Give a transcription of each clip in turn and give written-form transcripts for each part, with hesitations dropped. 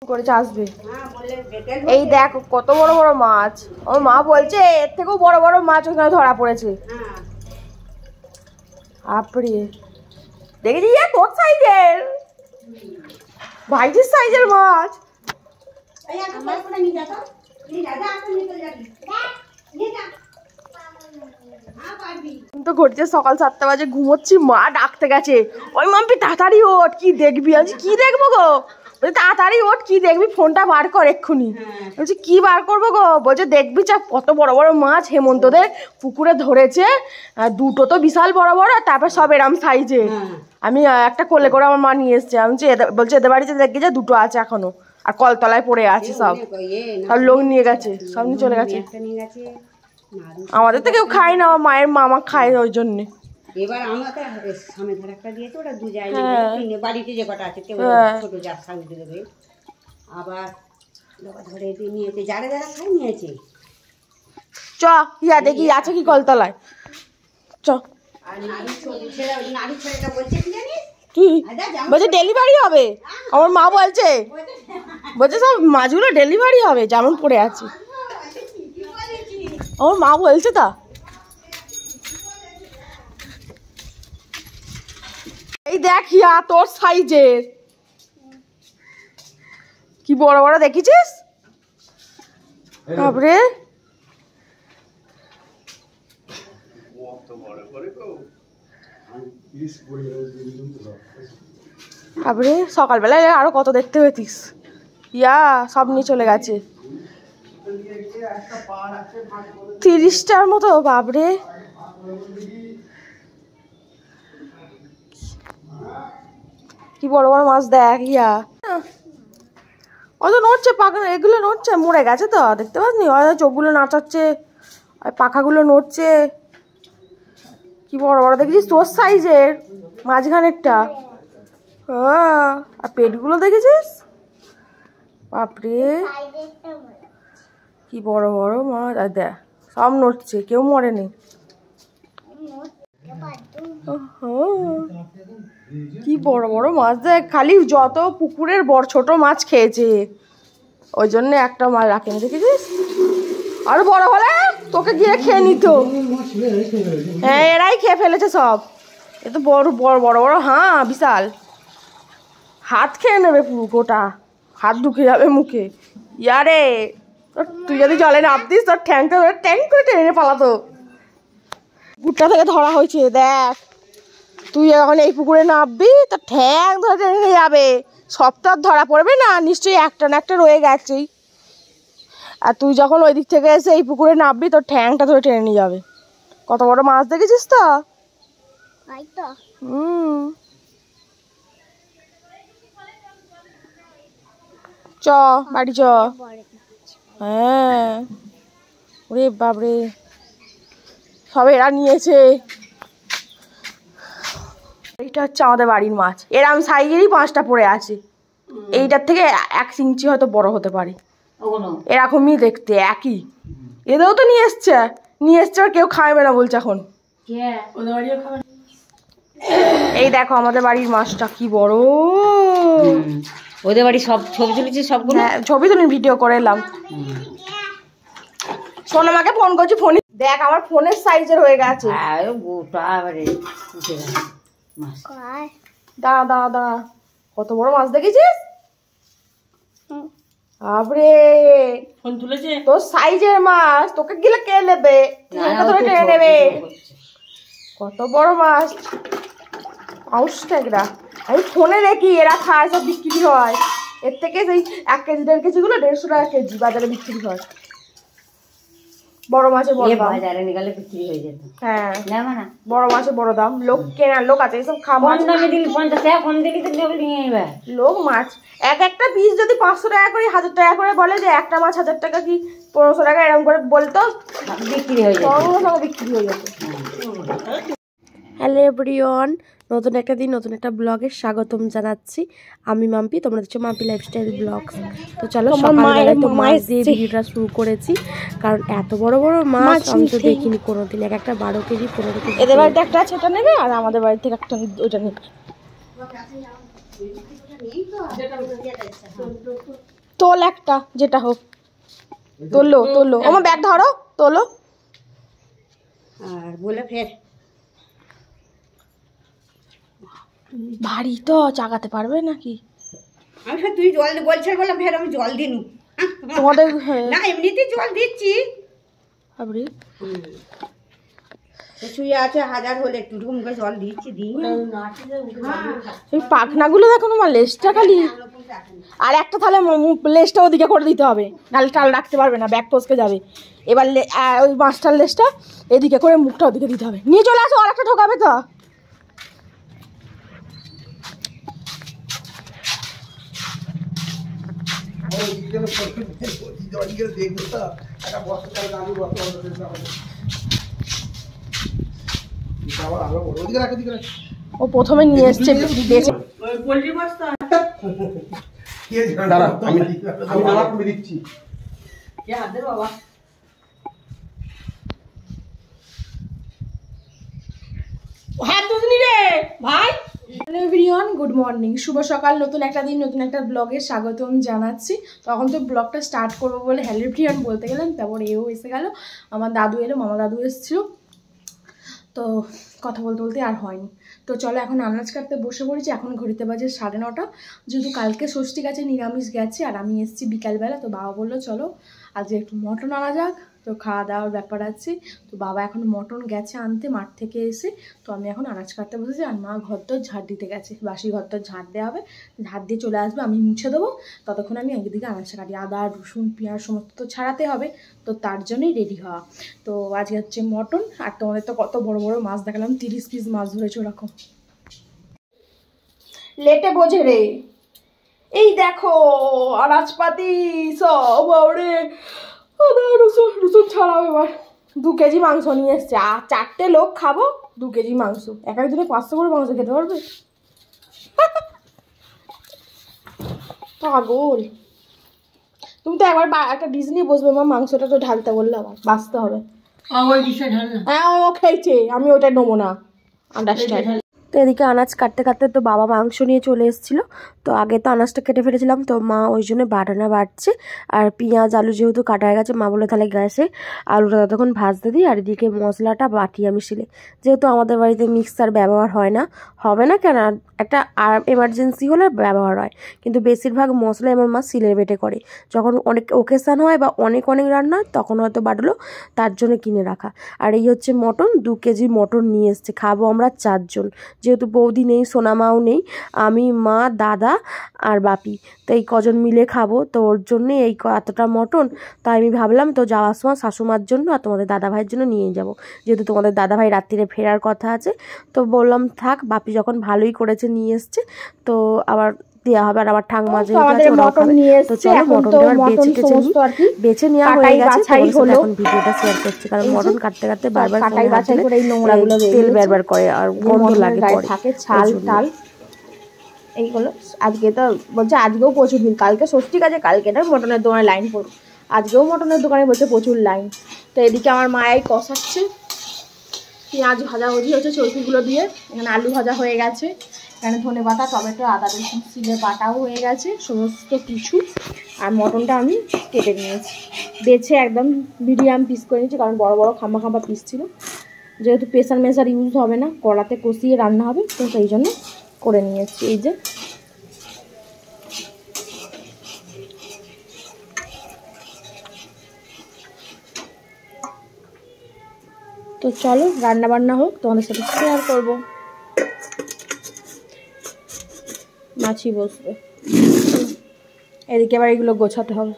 করেছে আসবে। এই দেখ কত বড় বড় মাছ, আমার মা বলছে এর থেকেও বড় বড় মাছ ওখানে ধরা পড়েছে। আপরে দেখেছি তোর সাইজের, ভাইজির সাইজের মাছ। তো ঘটছে সকাল 7টা বাজে, ঘুমোচ্ছি, মা ডাকতে গেছে, ওই মাম্পি তাড়াতাড়ি ওঠ, কি দেখবি? আমি কি দেখবো গো? বলছি তাড়াতাড়ি ওঠ, কি দেখবি? ফোনটা বার কর এক্ষুনি। বলছি কি বার করবো গো? বলছে দেখবি চা কত বড় বড় মাছ হেমন্তদের পুকুরে ধরেছে, দুটো তো বিশাল বড় বড়, তারপর সব এরম সাইজে। আমি একটা কোলে করে আমার মা নিয়ে এসছে। আমি বলছে এদের বাড়িতে দেখি যে দুটো আছে এখনো, আর কলতলায় পড়ে আছে সব, সব লোক নিয়ে গেছে, সব নিয়ে চলে গেছে। আমাদের তো কেউ খায় না, আমার মায়ের মামা খায় ওই জন্যে। এবার আমাকে সামনে ধরে একটা দিয়েছে, ওটা দু জায়গা বাড়িতে যে কটা আছে কেউ ছোট যার সামনে দেবে, আবার ধরে নিয়েছে, যারা যারা খাই নিয়েছে। চ ইয়া দেখি আছে কি কলতলায়, চ। আর নারী ছেলেটা বলছে কি জানিস, কি বলছে? ডেলিভারি হবে। আমার মা বলছে, বলছে সব মাছগুলো ডেলিভারি হবে যেমন পড়ে আছে। আমার মা বলছে তা। এই দেখ ইয়া তোর সাইজের, কি বড় বড় দেখেছিস? বাপরে বাপরে, সকালবেলায় আরো কত দেখতে পেতিস। ইয়া সব নিয়ে চলে গেছে 30টার মতো। বাপরে কি বড় বড় মাছ দেখ। ইয়া অত নড়ছে পাখা, এগুলো নড়ছে, মরে গেছে তো দেখতে পাসনি? চোখগুলো নাচাচ্ছে, পাখাগুলো নড়ছে। কি বড় বড় দেখেছিস? তোর সাইজের মাঝখানেরটা। আর পেটগুলো দেখেছিস? বাপরে কি বড় বড় মাছ। আর দেখ সব নড়ছে, কেউ মরেনি। কি বড় বড় মাছ দেখ, খালি যত পুকুরের বড় ছোট মাছ খেয়েছে, ওই জন্য একটা মাছ রাখেনি, দেখেছিস? আরো বড় হলে তোকে গিয়ে খেয়ে নিত। হ্যাঁ এরাই খেয়ে ফেলেছে সব। এ তো বড় বড় বড় বড়, হ্যাঁ বিশাল, হাত খেয়ে নেবে পুরো, গোটা হাত ঢুকে যাবে মুখে। ইয়ারে তুই যদি জলে নামতিস তোর ঠ্যাংটা ধরে ট্যাং করে টেনে পালাতো। পুকুরটা থেকে ধরা হয়েছে দেখ, তুই এখন এই পুকুরে নামবি তোর ঠ্যাং ধরে টেনে নিয়ে যাবে। সব তো আর ধরা পড়বে না, নিশ্চয়ই একটা না একটা রয়ে গেছেই। আর তুই যখন ওই দিক থেকে এসে এই পুকুরে নামবি তোর ঠ্যাংটা ধরে টেনে নিয়ে যাবে। কত বড় মাছ দেখেছিস তো? চ বাড়ি চ। হ্যাঁ ওরে বাপরে, সব এরা নিয়েছে। এইটা হচ্ছে আমাদের বাড়ির মাছ, এরম সাইজেরই 5টা পড়ে আছে। এইটার থেকে 1 ইঞ্চি হয়তো বড় হতে পারে, এরকমই দেখতে একই। এদেরও তো নিয়ে এসছে আর কেউ খাবে না বলছে এখন। এই দেখো আমাদের বাড়ির মাছটা কি বড়। ওদের বাড়ি সব ছবি তুলেছি, সবগুলো ছবি তুলে ভিডিও করে এলাম। শোন আমাকে ফোন করছি, ফোনে দেখ আমার ফোনের সাইজের হয়ে গেছে। দাঁড়া দাঁড়া দাঁড়া, কত বড় মাছ দেখেছিস? বাপরে ফোন তুলেছে, তোর সাইজের মাছ, তোকে গিলে কে নেবে? ধরে টেনে নেবে। কত বড় মাছ, পাউসটা। আমি ফোনে দেখি এরা খায়, সব বিক্রি হয়। এর থেকে সেই 1 কেজি 1.5 কেজি গুলো 150 টাকা কেজি বাজারে বিক্রি হয়। বড় মাছের বড় দাম, বাজারে নিয়ে বিক্রি হয়ে যেত। হ্যাঁ বড় মাছের বড় দাম, লোক কেনার লোক আছে, এইসব খাবার দামে দিলি 50 টাকা কম দিলি তো নিয়ে নেবে লোক। মাছ একটা পিস যদি 500 টাকা করে 1000 টাকা করে বলে, যে একটা মাছ 1000 টাকা কি 1500 টাকা এরকম করে বলতো, বিক্রি হয়ে যেত, সঙ্গে সঙ্গে বিক্রি হয়ে যেত। হ্যালো এভরিওয়ান, নতুন একটা দিন নতুন একটা ব্লগে স্বাগতম জানাচ্ছি। আমি মাম্পি, তোমরা দেখছো মাম্পি লাইফস্টাইল ব্লগস। তো চলো সকালবেলায় তো মাছ দিয়ে ভিডিওটা শুরু করেছি, কারণ এত বড় বড় মাছ আমি তো দেখিনি কোনোদিন। একটা 12 কেজি 15 কেজি। এদের বাড়িতে একটা আছে, ওটা নেবে, আর আমাদের বাড়ি থেকে একটা ওটা নেবে। তোল একটা, যেটা হোক তোলো আমার ব্যাগ ধরো, তোলো। আর বলে ফের ভারী তো চাগাতে পারবে নাকি? আমি ফের তুই জল বলছিস বললাম ফের আমি জল দিনু তোমাদের না এমনিতেই জল দিচ্ছি। আবরি শুয়ে আছে হাজার হলে একটু ঢুম করে জল দিচ্ছি দিই। এই পাখনাগুলো দেখো আমার লেজটা খালি, আর একটা তাহলে লেজটা ওদিকে করে দিতে হবে, নাহলে টাল রাখতে পারবে না, ব্যাগ টসকে যাবে। এবার ওই মাছটার লেজটা এদিকে করে মুখটা ওদিকে দিতে হবে। নিয়ে চলে আসো, আর একটা ঢোকাবে তো। ও প্রথমে নিয়ে এসছে বেছে। হ্যালো এভরিওয়ান, গুড মর্নিং, শুভ সকাল। নতুন একটা দিন, নতুন একটা ব্লগে স্বাগতম জানাচ্ছি। তখন তো ব্লগটা স্টার্ট করবো বলে হ্যালো এভরিওয়ান বলতে গেলাম, তারপর এও এসে গেল, আমার দাদু এলো, মামা দাদু এসেছিল, তো কথা বলতে বলতে আর হয়নি। তো চলো এখন আনাজ কাটতে বসে পড়েছি। এখন ঘড়িতে বাজে 9:30, যেহেতু কালকে ষষ্ঠী গেছে, নিরামিষ গেছে, আর আমি এসেছি বিকালবেলা। তো বাবা বললো চলো আজকে একটু মটন আনা যাক, তো খাওয়া দাওয়ার ব্যাপার আছে। তো বাবা এখন মটন গেছে আনতে মাঠ থেকে এসে, তো আমি এখন আনাজ কাটতে বসেছি। আর মা ঘরটার ঝাড় দিতে গেছে, বাসি ঘরটার ঝাড় দেওয়া হবে, ঝাড় দিয়ে চলে আসবে, আমি মুছে দেবো। ততক্ষণ আমি একদিকে আনাজটা কাটি, আদা রসুন পেঁয়াজ সমস্ত তো ছাড়াতে হবে, তো তার জন্যই রেডি হওয়া। তো আজকে হচ্ছে মটন, আর তোমাদের তো কত বড় বড় মাছ দেখালাম, 30 পিস মাছ ধরেছে ওরকম। লেটে বোঝে রে, এই দেখো আনাজপাতি সব বাবরে, আদা রসুন রসুন ছাড়াও। এবার 2 কেজি মাংস নিয়ে এসছে, আর 4টে লোক খাবো, 2 কেজি মাংস। এক একদিনে 500 করে মাংস খেতে পারবে? পাগল তুমি তো। একবার একটা ডিশ নিয়ে বসবে, মা মাংসটা তো ঢালতে বললে আবার বাঁচতে হবে। হ্যাঁ ও খেয়েছে, আমি ওটা নেবো না, আন্ডারস্ট্যান্ড। তো এদিকে আনাজ কাটতে কাটতে তো বাবা মাংস নিয়ে চলে এসেছিলো। তো আগে তো আনাজটা কেটে ফেলেছিলাম, তো মা ওই জন্য বাটানা বাটছে। আর পেঁয়াজ আলু যেহেতু কাটা হয়ে গেছে, মা বলে তাহলে গ্যাসে আলুটা ততক্ষণ ভাজতে দিই, আর এদিকে মশলাটা বাটি আমি শিলে। যেহেতু আমাদের বাড়িতে মিক্সার ব্যবহার হয় না, হবে না কেন, একটা এমার্জেন্সি হলে ব্যবহার হয়, কিন্তু বেশিরভাগ মশলা আমার মা শিলে বেটে করে। যখন অনেক ওকেশান হয় বা অনেক রান্না, তখন হয়তো বাটলো, তার জন্য কিনে রাখা। আর এই হচ্ছে মটন, 2 কেজি মটন নিয়ে এসছে, খাবো আমরা 4 জন। যেহেতু বৌদি নেই, সোনামাও নেই, আমি, মা, দাদা আর বাপি, তো এই কজন মিলে খাবো। তো ওর জন্যে এই এতটা মটন। তাই আমি ভাবলাম তো যাওয়ার সময় শাশুমার জন্য আর তোমাদের দাদাভাইয়ের জন্য নিয়ে যাব, যেহেতু তোমাদের দাদাভাই রাত্রিরে ফেরার কথা আছে। তো বললাম থাক, বাপি যখন ভালোই করেছে নিয়ে এসছে, তো আবার দেওয়া হবে। আর আবার ঠাংমা যেহেতু মটন নিয়ে এসছে, তো চলো মটনটা এবার বেছে নেওয়া হয়ে গেছে। এখন ভিডিওটা শেয়ার করছি, কারণ মটন কাটতে কাটতে বারবার তেল বারবার করে আর গন্ধ লাগে, থাকে ছাল টাল এইগুলো। আজকে তো বলছে আজকেও প্রচুর ভিড়, কালকে ষষ্ঠী কাজে কালকে না মটনের দোকানে লাইন পড়ো, আজকেও মটনের দোকানে বলছে প্রচুর লাইন। তো এদিকে আমার মায়াই কষাচ্ছে, পেঁয়াজ ভাজাভুজি হচ্ছে চর্বিগুলো দিয়ে, এখানে আলু ভাজা হয়ে গেছে, এখানে ধনে পাতা টমেটো আদা রসুন সিলে বাটাও হয়ে গেছে সমস্ত কিছু। আর মটনটা আমি কেটে নিয়েছি, বেছে একদম মিডিয়াম পিস করে নিয়েছি, কারণ বড় বড় খাম্বা খাম্বা পিস ছিল। যেহেতু প্রেসার মেসার ইউজ হবে না, কড়াতে কষিয়ে রান্না হবে, তো সেই জন্য করে নিয়েছি। এই যে তো চলো রান্না বান্না হোক, তোমাদের সাথে শেয়ার করবো। মাছি বসবে, এদিকে আবার এগুলো গোছাতে হবে।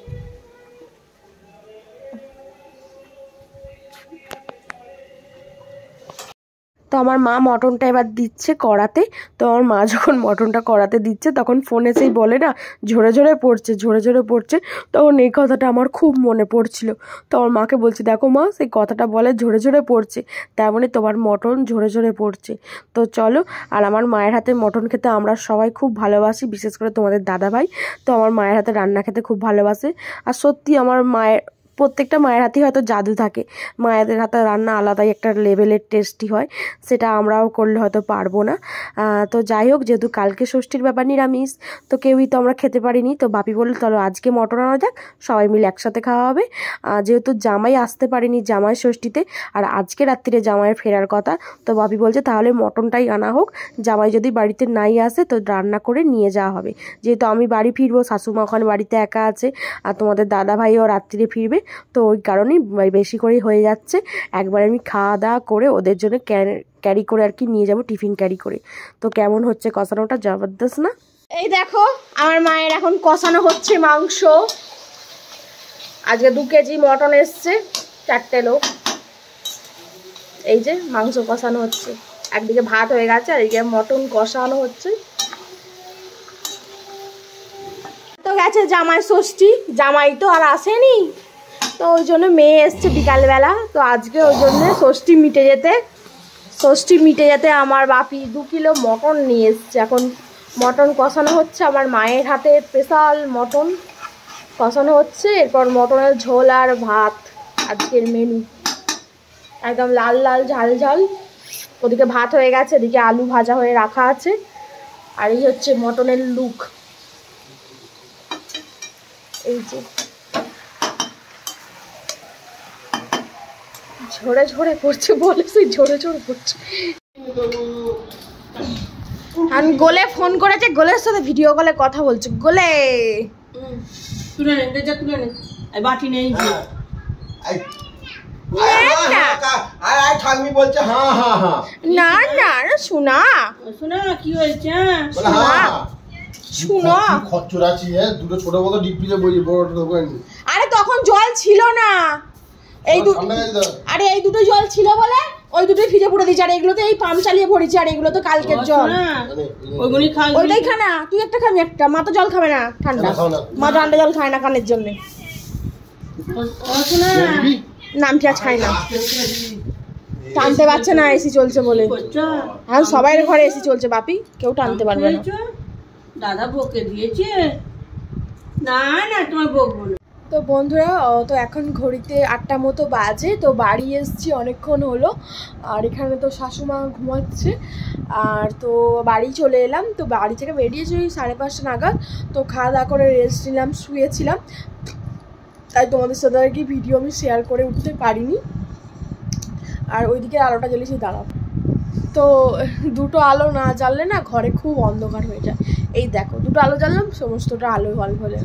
তো আমার মা মটনটা এবার দিচ্ছে কড়াতে। তো আমার মা যখন মটনটা কড়াতে দিচ্ছে, তখন ফোনে সেই বলে না ঝরে ঝরে পড়ছে, ঝরে ঝরে পড়ছে, তখন এই কথাটা আমার খুব মনে পড়ছিল। তো আমার মাকে বলছি, দেখো মা সেই কথাটা বলে ঝরে ঝরে পড়ছে, তেমনই তোমার মটন ঝরে ঝরে পড়ছে। তো চলো, আর আমার মায়ের হাতে মটন খেতে আমরা সবাই খুব ভালোবাসি, বিশেষ করে তোমাদের দাদাভাই তো আমার মায়ের হাতে রান্না খেতে খুব ভালোবাসে। আর সত্যি আমার মায়ের প্রত্যেকটা মায়ের হাতেই হয়তো জাদু থাকে, মায়েদের হাতে রান্না আলাদাই একটা লেভেলের টেস্টি হয়, সেটা আমরাও করলে হয়তো পারবো না। তো যাই হোক, যেহেতু কালকে ষষ্ঠীর ব্যাপার নিরামিষ, তো কেউই তো আমরা খেতে পারিনি, তো বাপি বলল চলো আজকে মটন আনা যাক, সবাই মিলে একসাথে খাওয়া হবে। যেহেতু জামাই আসতে পারেনি জামাই ষষ্ঠীতে, আর আজকে রাত্রিরে জামাইয়ের ফেরার কথা, তো বাপি বলছে তাহলে মটনটাই আনা হোক, জামাই যদি বাড়িতে নাই আসে তো রান্না করে নিয়ে যাওয়া হবে। যেহেতু আমি বাড়ি ফিরবো, শাশুমা ওখানে বাড়িতে একা আছে, আর তোমাদের দাদা ভাইও রাত্রিরে ফিরবে, তো ওই কারণেই বেশি করেই হয়ে যাচ্ছে। একবার আমি খাওয়া দাওয়া করে ওদের জন্য ক্যারি করে আর কি নিয়ে যাব, টিফিন ক্যারি করে। তো কেমন হচ্ছে কষানোটা, জবরদস্ত না? এই দেখো আমার মায়ের এখন কষানো হচ্ছে মাংস। আজকে 2 কেজি মটন এসছে, 4টে লোক। এই যে মাংস কষানো হচ্ছে, একদিকে ভাত হয়ে গেছে আর এইদিকে মটন কষানো হচ্ছে। তো গেছে জামাই ষষ্ঠী, জামাই তো আর আসেনি, তো ওই জন্য মেয়ে এসছে বিকালবেলা, তো আজকে ওই জন্য ষষ্ঠী মিটে যেতে আমার বাপি 2 কিলো মটন নিয়ে এসছে। এখন মটন কষানো হচ্ছে, আমার মায়ের হাতে স্পেশাল মটন কষানো হচ্ছে। এরপর মটনের ঝোল আর ভাত, আজকের মেনু একদম লাল লাল ঝাল ঝাল। ওদিকে ভাত হয়ে গেছে, এদিকে আলু ভাজা হয়ে রাখা আছে, আর এই হচ্ছে মটনের লুক। এই যে ঝরে ঝরে পড়ছে, বলেছি ঝরে ঝরে পড়ছে। আমি গোলে ফোন করেছে, গোলের সাথে ভিডিও কলে কথা বলছে। গোলে তুলে নে, তুলে নে, বাটি নেই যে না না শোনা শোনা কি হয়েছে, শুনো খচ্চর আছি, দুটো ছোট বড় ডিপি বড়। আরে তখন জল ছিল না, আরে এই দুটো জল ছিল বলে ওই দুটোই ফ্রিজে পুরো দিয়েছি, আর এগুলো তো এই পাম্প চালিয়ে ভরেছি, আর এগুলো তো কালকের জল। ওইটাই খা না, তুই একটা খাবি একটা, মা তো জল খাবে না ঠান্ডা, মা ঠান্ডা জল খায় না কানের জন্য, নাম পেঁয়াজ খায় না, টানতে পারছে না এসি চলছে বলে। আর সবাই ঘরে এসি চলছে বাপি, কেউ টানতে পারবে না। দাদা বকে দিয়েছে, না না তোমার বকবো না। তো বন্ধুরা, তো এখন ঘড়িতে 8টা মতো বাজে, তো বাড়ি এসছি অনেকক্ষণ হলো, আর এখানে তো শাশুমা ঘুমাচ্ছে, আর তো বাড়ি চলে এলাম। তো বাড়ি থেকে বেরিয়েছি ওই 5:30 নাগাদ, তো খাওয়া দাওয়া করে রেস্ট নিলাম, শুয়েছিলাম, তাই তোমাদের সাথে আর কি ভিডিও আমি শেয়ার করে উঠতে পারিনি। আর ওইদিকে আলোটা জ্বলেছি, দাঁড়াও, তো দুটো আলো না জ্বাললে না ঘরে খুব অন্ধকার হয়ে যায়। এই দেখো দুটো আলো জ্বাললাম, সমস্তটা আলোয় হল হলে,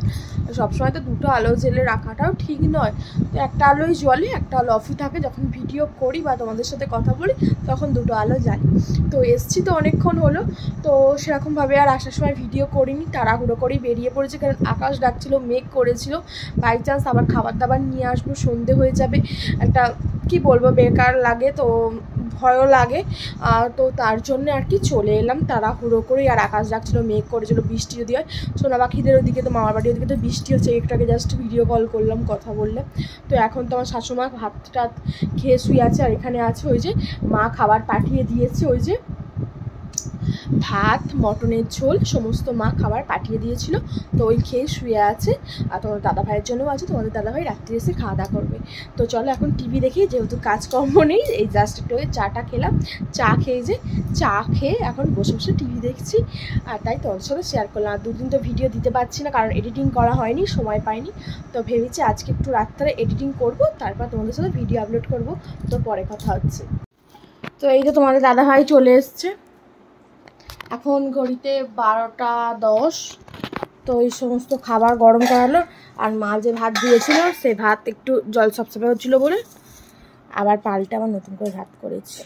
সবসময় তো দুটো আলো জ্বেলে রাখাটাও ঠিক নয়, তো একটা আলোই জ্বলে, একটা আলো অফই থাকে। যখন ভিডিও করি বা তোমাদের সাথে কথা বলি তখন দুটো আলো জ্বালি। তো এসছি তো অনেকক্ষণ হলো, তো সেরকমভাবে আর আসার সময় ভিডিও করিনি, তাড়াহুড়ো করেই বেরিয়ে পড়েছে, কারণ আকাশ ডাকছিল, মেঘ করেছিল, বাই চান্স আবার খাবার দাবার নিয়ে আসবো, সন্ধে হয়ে যাবে, একটা কি বলবো বেকার লাগে, তো ভয়ও লাগে, তো তার জন্য আর কি চলে এলাম তাড়াহুড়ো করে। আর আকাশ ডাকছিল, মেঘ করেছিল, বৃষ্টি যদি হয়, সোনা পাখিদের ওদিকে তো মামার বাড়ির ওদিকে তো বৃষ্টি হচ্ছে, একটাকে জাস্ট ভিডিও কল করলাম, কথা বললাম। তো এখন তো আমার শাশুমা ভাত টাত খেয়ে শুয়ে আছে, আর এখানে আছে ওই যে মা খাবার পাঠিয়ে দিয়েছে, ওই যে ভাত মটনের ঝোল সমস্ত মা খাবার পাঠিয়ে দিয়েছিল, তো ওই খেয়ে শুয়ে আছে। আর তোমার দাদা ভাইয়ের জন্যও আছে, তোমাদের দাদা ভাই রাত্রি এসে খাওয়া দাওয়া করবে। তো চলো এখন টিভি দেখি, যেহেতু কাজকর্ম নেই, এই জাস্ট একটু চাটা খেলাম, চা খেয়ে এখন বসে বসে টিভি দেখছি, আর তাই তোমাদের সাথে শেয়ার করলাম। আর 2 দিন তো ভিডিও দিতে পারছি না, কারণ এডিটিং করা হয়নি, সময় পাইনি, তো ভেবেছি আজকে একটু রাত্রে এডিটিং করব, তারপর তোমাদের সাথে ভিডিও আপলোড করব। তো পরে কথা হচ্ছে। তো এই যে তোমাদের দাদা ভাই চলে এসছে, এখন ঘড়িতে 12টা 10, তো এই সমস্ত খাবার গরম করালো, আর মা যে ভাত দিয়েছিল সে ভাত একটু জল সবসময় হচ্ছিলো বলে আবার পাল্টে আবার নতুন করে ভাত করেছি।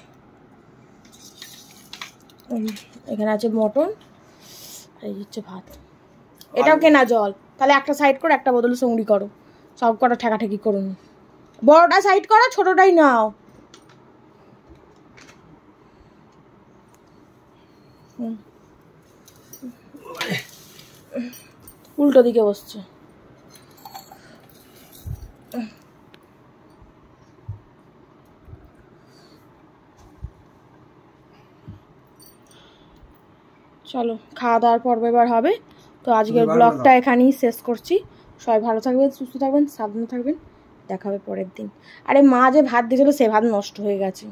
এখানে আছে মটন, এই হচ্ছে ভাত, এটাও কেনা জল, তাহলে একটা সাইড করে একটা বোতল সঙ্গি করো, সব কটা ঠেকাঠেকি করুন, বড়টা সাইড করো, ছোটটাই নাও। উল্টো দিকে বসছে। চলো খাওয়া দাওয়ার পর্ব এবার হবে। তো আজকের ব্লগটা এখানেই শেষ করছি। সবাই ভালো থাকবেন, সুস্থ থাকবেন, সাবধানে থাকবেন, দেখাবে পরের দিন। আরে মা যে ভাত দিয়েছিল সে ভাত নষ্ট হয়ে গেছে।